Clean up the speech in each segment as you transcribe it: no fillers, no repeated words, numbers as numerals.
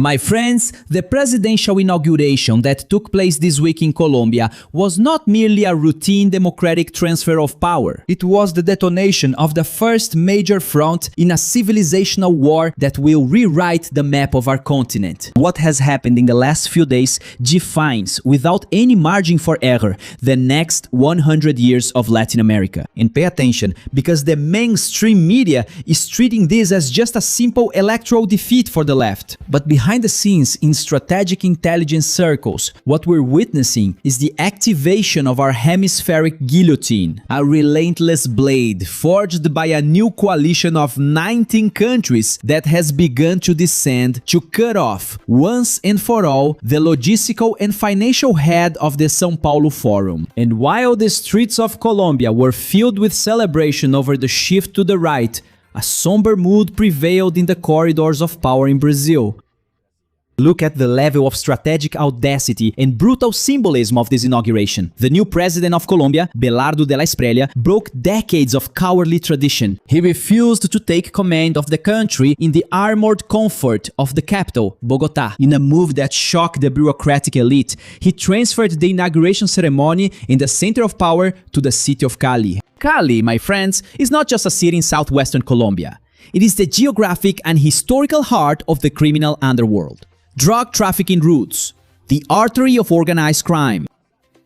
My friends, the presidential inauguration that took place this week in Colombia was not merely a routine democratic transfer of power. It was the detonation of the first major front in a civilizational war that will rewrite the map of our continent. What has happened in the last few days defines, without any margin for error, the next 100 years of Latin America. And pay attention, because the mainstream media is treating this as just a simple electoral defeat for the left. But behind the scenes, in strategic intelligence circles, what we're witnessing is the activation of our hemispheric guillotine, a relentless blade forged by a new coalition of 19 countries that has begun to descend to cut off, once and for all, the logistical and financial head of the São Paulo Forum. And while the streets of Colombia were filled with celebration over the shift to the right, a somber mood prevailed in the corridors of power in Brazil. Look at the level of strategic audacity and brutal symbolism of this inauguration. The new president of Colombia, Belardo de la Espriella, broke decades of cowardly tradition. He refused to take command of the country in the armored comfort of the capital, Bogotá. In a move that shocked the bureaucratic elite, he transferred the inauguration ceremony in the center of power to the city of Cali. Cali, my friends, is not just a city in southwestern Colombia. It is the geographic and historical heart of the criminal underworld. Drug trafficking routes, the artery of organized crime,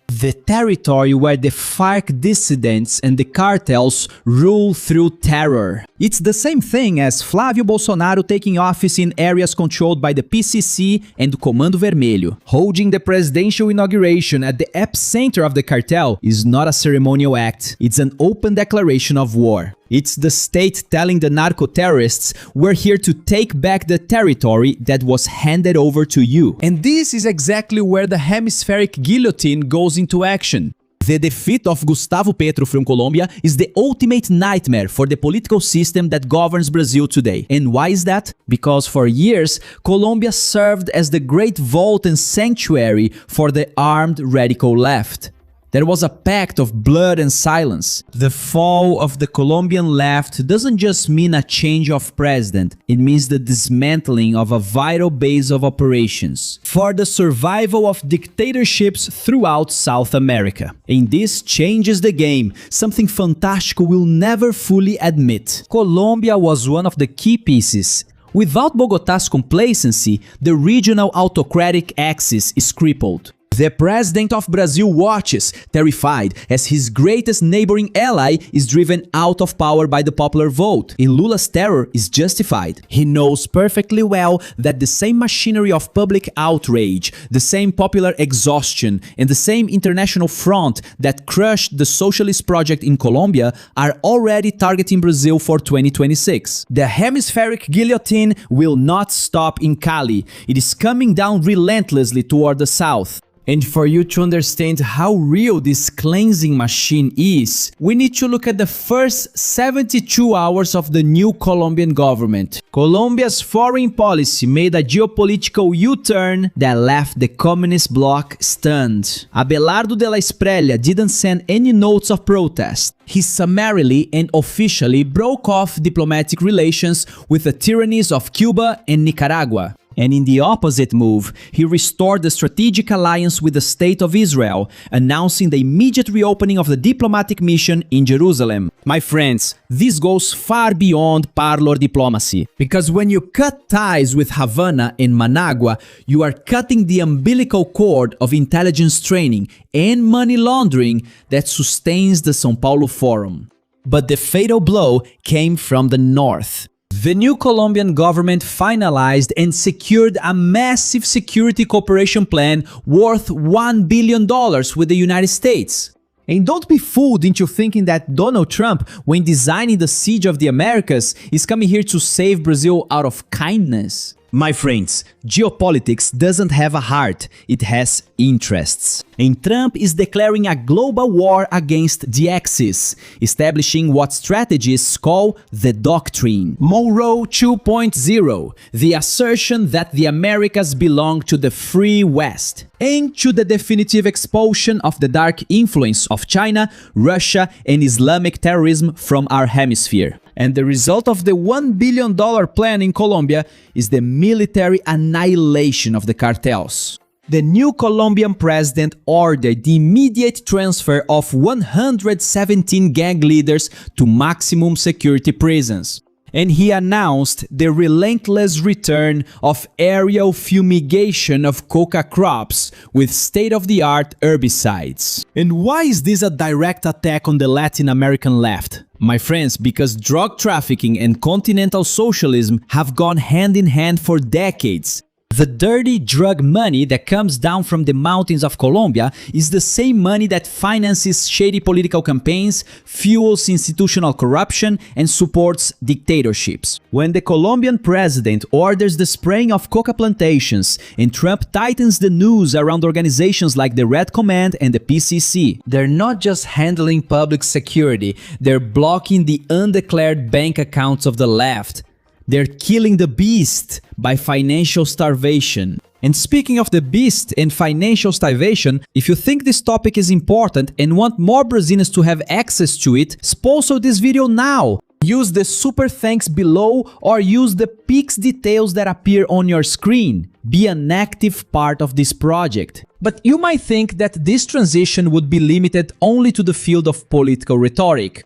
the territory where the FARC dissidents and the cartels rule through terror. It's the same thing as Flávio Bolsonaro taking office in areas controlled by the PCC and Comando Vermelho. Holding the presidential inauguration at the epicenter of the cartel is not a ceremonial act, it's an open declaration of war. It's the state telling the narco-terrorists, we're here to take back the territory that was handed over to you. And this is exactly where the hemispheric guillotine goes into action. The defeat of Gustavo Petro from Colombia is the ultimate nightmare for the political system that governs Brazil today. And why is that? Because for years, Colombia served as the great vault and sanctuary for the armed radical left. There was a pact of blood and silence. The fall of the Colombian left doesn't just mean a change of president, it means the dismantling of a vital base of operations for the survival of dictatorships throughout South America. And this changes the game, something Fantástico will never fully admit. Colombia was one of the key pieces. Without Bogotá's complacency, the regional autocratic axis is crippled. The president of Brazil watches, terrified, as his greatest neighboring ally is driven out of power by the popular vote. And Lula's terror is justified. He knows perfectly well that the same machinery of public outrage, the same popular exhaustion, and the same international front that crushed the socialist project in Colombia are already targeting Brazil for 2026. The hemispheric guillotine will not stop in Cali. It is coming down relentlessly toward the south. And for you to understand how real this cleansing machine is, we need to look at the first 72 hours of the new Colombian government. Colombia's foreign policy made a geopolitical U-turn that left the communist bloc stunned. Abelardo de la Espriella didn't send any notes of protest. He summarily and officially broke off diplomatic relations with the tyrannies of Cuba and Nicaragua. And in the opposite move, he restored the strategic alliance with the State of Israel, announcing the immediate reopening of the diplomatic mission in Jerusalem. My friends, this goes far beyond parlor diplomacy, because when you cut ties with Havana and Managua, you are cutting the umbilical cord of intelligence training and money laundering that sustains the São Paulo Forum. But the fatal blow came from the north. The new Colombian government finalized and secured a massive security cooperation plan worth $1 billion with the United States. And don't be fooled into thinking that Donald Trump, when designing the Siege of the Americas, is coming here to save Brazil out of kindness. My friends, geopolitics doesn't have a heart, it has interests. And Trump is declaring a global war against the Axis, establishing what strategists call the doctrine. Monroe 2.0, the assertion that the Americas belong to the free West, and to the definitive expulsion of the dark influence of China, Russia, and Islamic terrorism from our hemisphere. And the result of the $1 billion plan in Colombia is the military annihilation of the cartels. The new Colombian president ordered the immediate transfer of 117 gang leaders to maximum security prisons. And he announced the relentless return of aerial fumigation of coca crops with state-of-the-art herbicides. And why is this a direct attack on the Latin American left? My friends, because drug trafficking and continental socialism have gone hand in hand for decades. The dirty drug money that comes down from the mountains of Colombia is the same money that finances shady political campaigns, fuels institutional corruption, and supports dictatorships. When the Colombian president orders the spraying of coca plantations and Trump tightens the noose around organizations like the Red Command and the PCC, they're not just handling public security, they're blocking the undeclared bank accounts of the left. They're killing the beast by financial starvation. And speaking of the beast and financial starvation, if you think this topic is important and want more Brazilians to have access to it, sponsor this video now. Use the super thanks below or use the Pix details that appear on your screen. Be an active part of this project. But you might think that this transition would be limited only to the field of political rhetoric.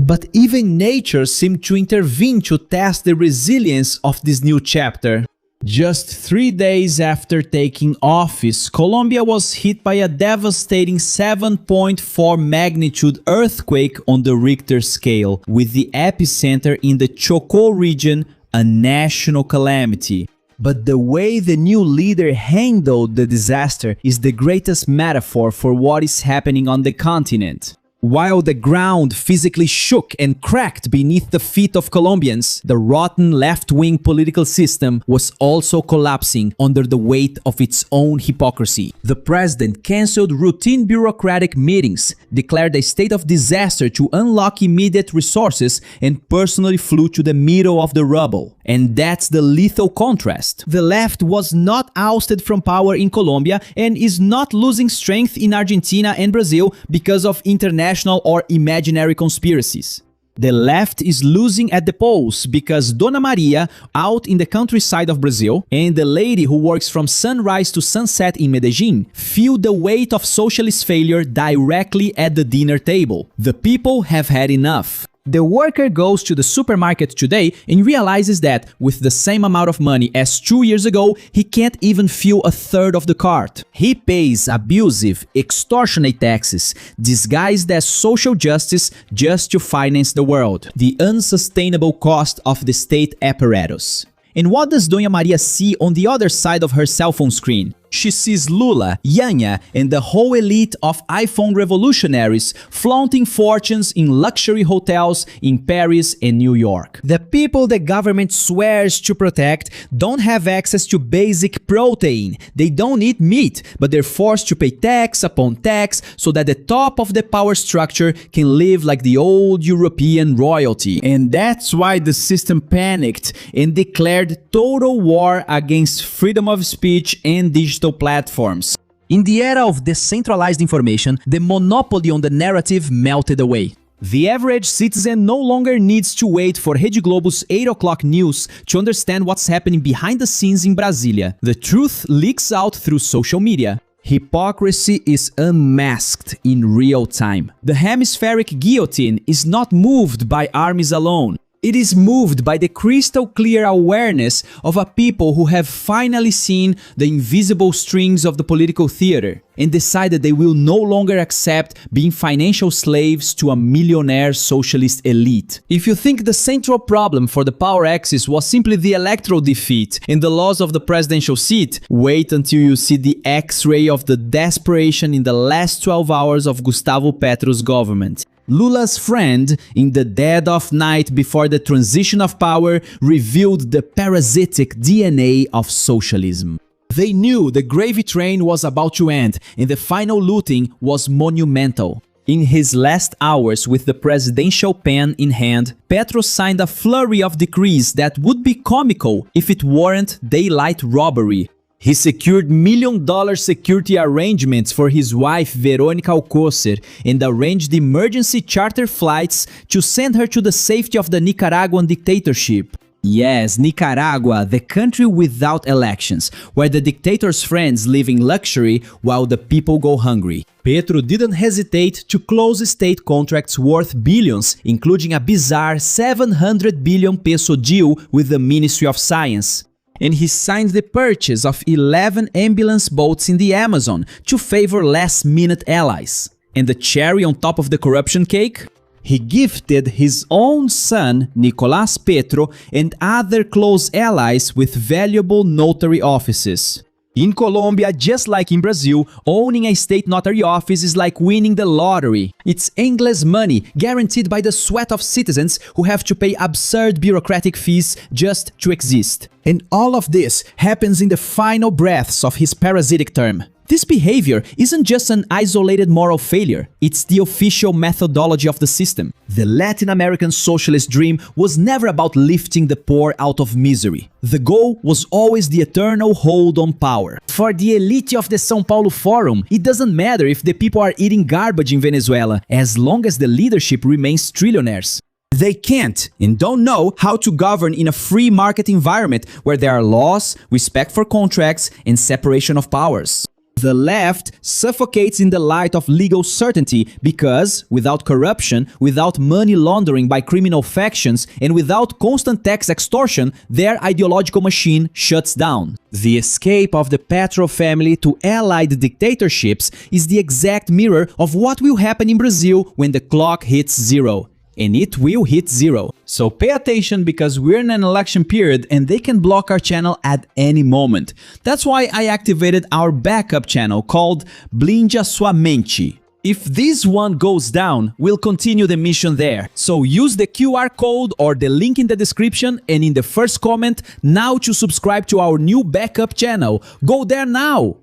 But even nature seemed to intervene to test the resilience of this new chapter. Just 3 days after taking office, Colombia was hit by a devastating 7.4 magnitude earthquake on the Richter scale, with the epicenter in the Chocó region, a national calamity. But the way the new leader handled the disaster is the greatest metaphor for what is happening on the continent. While the ground physically shook and cracked beneath the feet of Colombians, the rotten left-wing political system was also collapsing under the weight of its own hypocrisy. The president cancelled routine bureaucratic meetings, declared a state of disaster to unlock immediate resources, and personally flew to the middle of the rubble. And that's the lethal contrast. The left was not ousted from power in Colombia and is not losing strength in Argentina and Brazil because of international or imaginary conspiracies. The left is losing at the polls because Dona Maria, out in the countryside of Brazil, and the lady who works from sunrise to sunset in Medellin feel the weight of socialist failure directly at the dinner table. The people have had enough. The worker goes to the supermarket today and realizes that, with the same amount of money as 2 years ago, he can't even fill a third of the cart. He pays abusive, extortionate taxes, disguised as social justice just to finance the world. The unsustainable cost of the state apparatus. And what does Dona Maria see on the other side of her cell phone screen? She sees Lula, Yanya, and the whole elite of iPhone revolutionaries flaunting fortunes in luxury hotels in Paris and New York. The people the government swears to protect don't have access to basic protein. They don't eat meat, but they're forced to pay tax upon tax so that the top of the power structure can live like the old European royalty. And that's why the system panicked and declared total war against freedom of speech and digital platforms. In the era of decentralized information, the monopoly on the narrative melted away. The average citizen no longer needs to wait for Rede Globo's 8 o'clock news to understand what's happening behind the scenes in Brasilia. The truth leaks out through social media. Hypocrisy is unmasked in real time. The hemispheric guillotine is not moved by armies alone. It is moved by the crystal clear awareness of a people who have finally seen the invisible strings of the political theater and decided they will no longer accept being financial slaves to a millionaire socialist elite. If you think the central problem for the power axis was simply the electoral defeat and the loss of the presidential seat, wait until you see the X-ray of the desperation in the last 12 hours of Gustavo Petro's government. Lula's friend, in the dead of night before the transition of power, revealed the parasitic DNA of socialism. They knew the gravy train was about to end, and the final looting was monumental. In his last hours with the presidential pen in hand, Petro signed a flurry of decrees that would be comical if it weren't daylight robbery. He secured million-dollar security arrangements for his wife Verônica Alcocer and arranged emergency charter flights to send her to the safety of the Nicaraguan dictatorship. Yes, Nicaragua, the country without elections, where the dictator's friends live in luxury while the people go hungry. Petro didn't hesitate to close state contracts worth billions, including a bizarre 700 billion peso deal with the Ministry of Science. And he signed the purchase of 11 ambulance boats in the Amazon to favor last-minute allies. And the cherry on top of the corruption cake? He gifted his own son, Nicolás Petro, and other close allies with valuable notary offices. In Colombia, just like in Brazil, owning a state notary office is like winning the lottery. It's endless money, guaranteed by the sweat of citizens who have to pay absurd bureaucratic fees just to exist. And all of this happens in the final breaths of his parasitic term. This behavior isn't just an isolated moral failure, it's the official methodology of the system. The Latin American socialist dream was never about lifting the poor out of misery. The goal was always the eternal hold on power. For the elite of the São Paulo Forum, it doesn't matter if the people are eating garbage in Venezuela, as long as the leadership remains trillionaires. They can't and don't know how to govern in a free market environment where there are laws, respect for contracts, and separation of powers. The left suffocates in the light of legal certainty because, without corruption, without money laundering by criminal factions, and without constant tax extortion, their ideological machine shuts down. The escape of the Petro family to allied dictatorships is the exact mirror of what will happen in Brazil when the clock hits zero. And it will hit zero. So pay attention because we're in an election period and they can block our channel at any moment. That's why I activated our backup channel called Blinde a Sua Mente. If this one goes down, we'll continue the mission there. So use the QR code or the link in the description and in the first comment now to subscribe to our new backup channel. Go there now!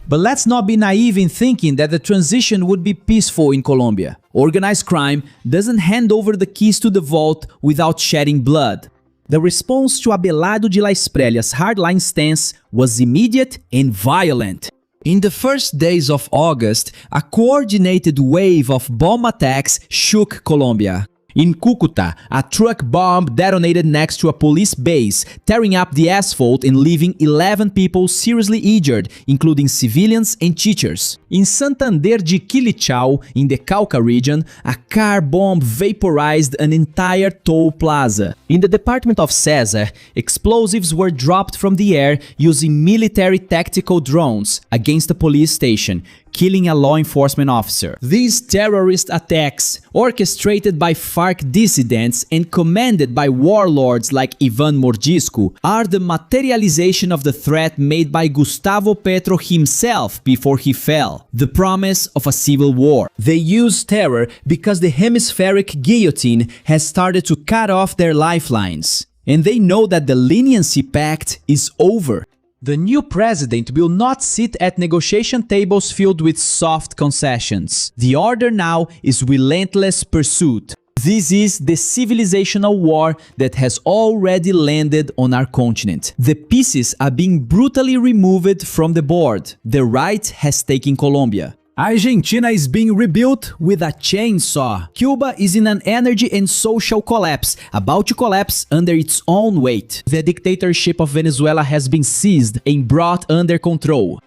But let's not be naive in thinking that the transition would be peaceful in Colombia. Organized crime doesn't hand over the keys to the vault without shedding blood. The response to Abelardo de la Esprelia's hardline stance was immediate and violent. In the first days of August, a coordinated wave of bomb attacks shook Colombia. In Cúcuta, a truck bomb detonated next to a police base, tearing up the asphalt and leaving 11 people seriously injured, including civilians and teachers. In Santander de Quilichao, in the Cauca region, a car bomb vaporized an entire toll plaza. In the department of Cesar, explosives were dropped from the air using military tactical drones against a police station, killing a law enforcement officer. These terrorist attacks, orchestrated by FARC dissidents and commanded by warlords like Ivan Mordisco, are the materialization of the threat made by Gustavo Petro himself before he fell, the promise of a civil war. They use terror because the hemispheric guillotine has started to cut off their lifelines, and they know that the leniency pact is over. The new president will not sit at negotiation tables filled with soft concessions. The order now is relentless pursuit. This is the civilizational war that has already landed on our continent. The pieces are being brutally removed from the board. The right has taken Colombia. Argentina is being rebuilt with a chainsaw. Cuba is in an energy and social collapse, about to collapse under its own weight. The dictatorship of Venezuela has been seized and brought under control.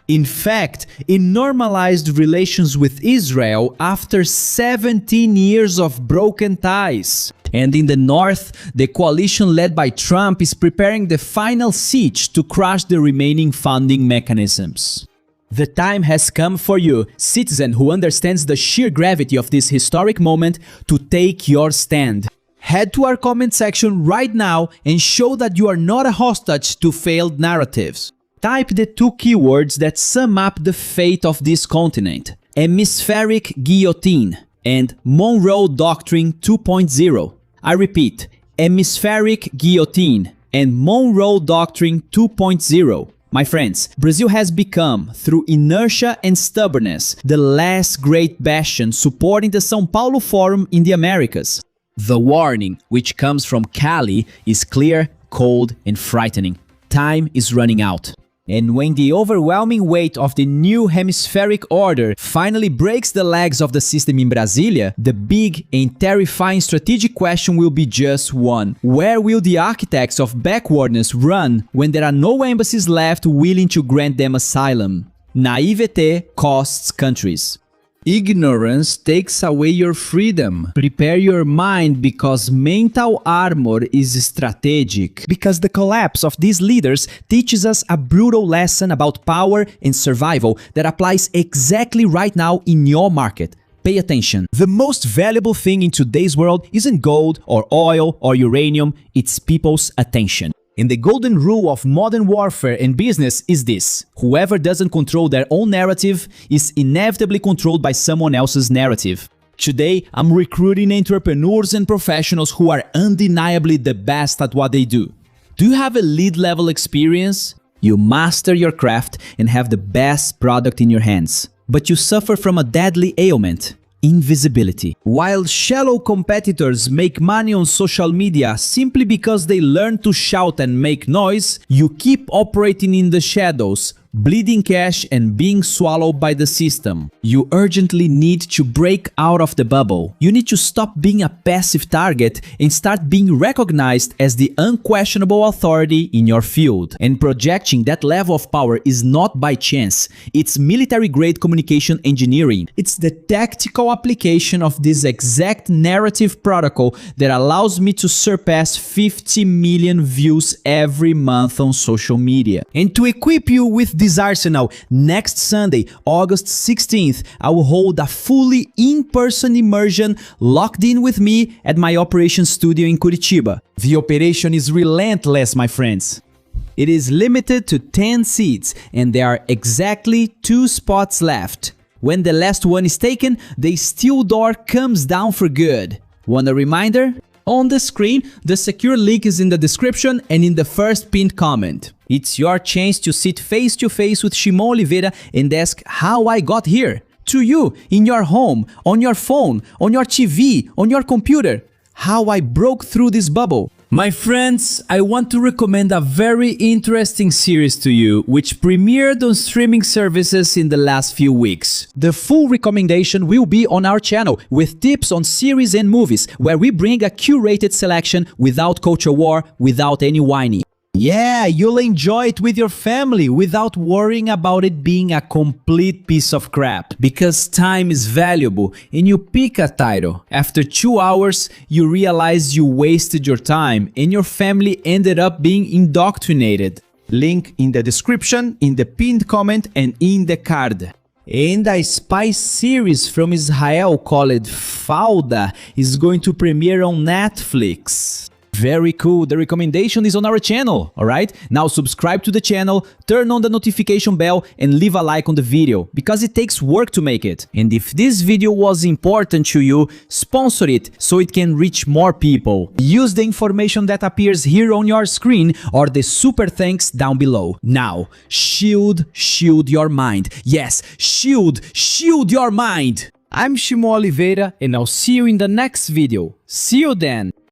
In fact, it normalized relations with Israel after 17 years of broken ties. And in the north, the coalition led by Trump is preparing the final siege to crush the remaining funding mechanisms. The time has come for you, citizen who understands the sheer gravity of this historic moment, to take your stand. Head to our comment section right now and show that you are not a hostage to failed narratives. Type the two keywords that sum up the fate of this continent: hemispheric guillotine and Monroe Doctrine 2.0. I repeat, hemispheric guillotine and Monroe Doctrine 2.0. My friends, Brazil has become, through inertia and stubbornness, the last great bastion supporting the São Paulo Forum in the Americas. The warning, which comes from Cali, is clear, cold, and frightening. Time is running out. And when the overwhelming weight of the new hemispheric order finally breaks the legs of the system in Brasilia, the big and terrifying strategic question will be just one. Where will the architects of backwardness run when there are no embassies left willing to grant them asylum? Naivete costs countries. Ignorance takes away your freedom. Prepare your mind because mental armor is strategic. Because the collapse of these leaders teaches us a brutal lesson about power and survival that applies exactly right now in your market. Pay attention. The most valuable thing in today's world isn't gold or oil or uranium, it's people's attention. And the golden rule of modern warfare and business is this: whoever doesn't control their own narrative is inevitably controlled by someone else's narrative. Today, I'm recruiting entrepreneurs and professionals who are undeniably the best at what they do. Do you have a lead-level experience? You master your craft and have the best product in your hands. But you suffer from a deadly ailment: invisibility. While shallow competitors make money on social media simply because they learn to shout and make noise, you keep operating in the shadows, bleeding cash and being swallowed by the system. You urgently need to break out of the bubble. You need to stop being a passive target and start being recognized as the unquestionable authority in your field. And projecting that level of power is not by chance. It's military-grade communication engineering. It's the tactical application of this exact narrative protocol that allows me to surpass 50 million views every month on social media. And to equip you with this arsenal, next Sunday, August 16th, I will hold a fully in-person immersion locked in with me at my operations studio in Curitiba. The operation is relentless, my friends. It is limited to 10 seats and there are exactly 2 spots left. When the last one is taken, the steel door comes down for good. Want a reminder? On the screen, the secure link is in the description and in the first pinned comment. It's your chance to sit face to face with Shimon Oliveira and ask how I got here. To you, in your home, on your phone, on your TV, on your computer. How I broke through this bubble. My friends, I want to recommend a very interesting series to you, which premiered on streaming services in the last few weeks. The full recommendation will be on our channel, with tips on series and movies, where we bring a curated selection without culture war, without any whining. Yeah, you'll enjoy it with your family without worrying about it being a complete piece of crap. Because time is valuable and you pick a title. After 2 hours, you realize you wasted your time and your family ended up being indoctrinated. Link in the description, in the pinned comment and in the card. And a spy series from Israel called Fauda is going to premiere on Netflix. Very cool, the recommendation is on our channel, alright? Now subscribe to the channel, turn on the notification bell and leave a like on the video, because it takes work to make it. And if this video was important to you, sponsor it so it can reach more people. Use the information that appears here on your screen or the super thanks down below. Now, shield your mind. Yes, shield your mind! I'm Shimon Oliveira and I'll see you in the next video. See you then!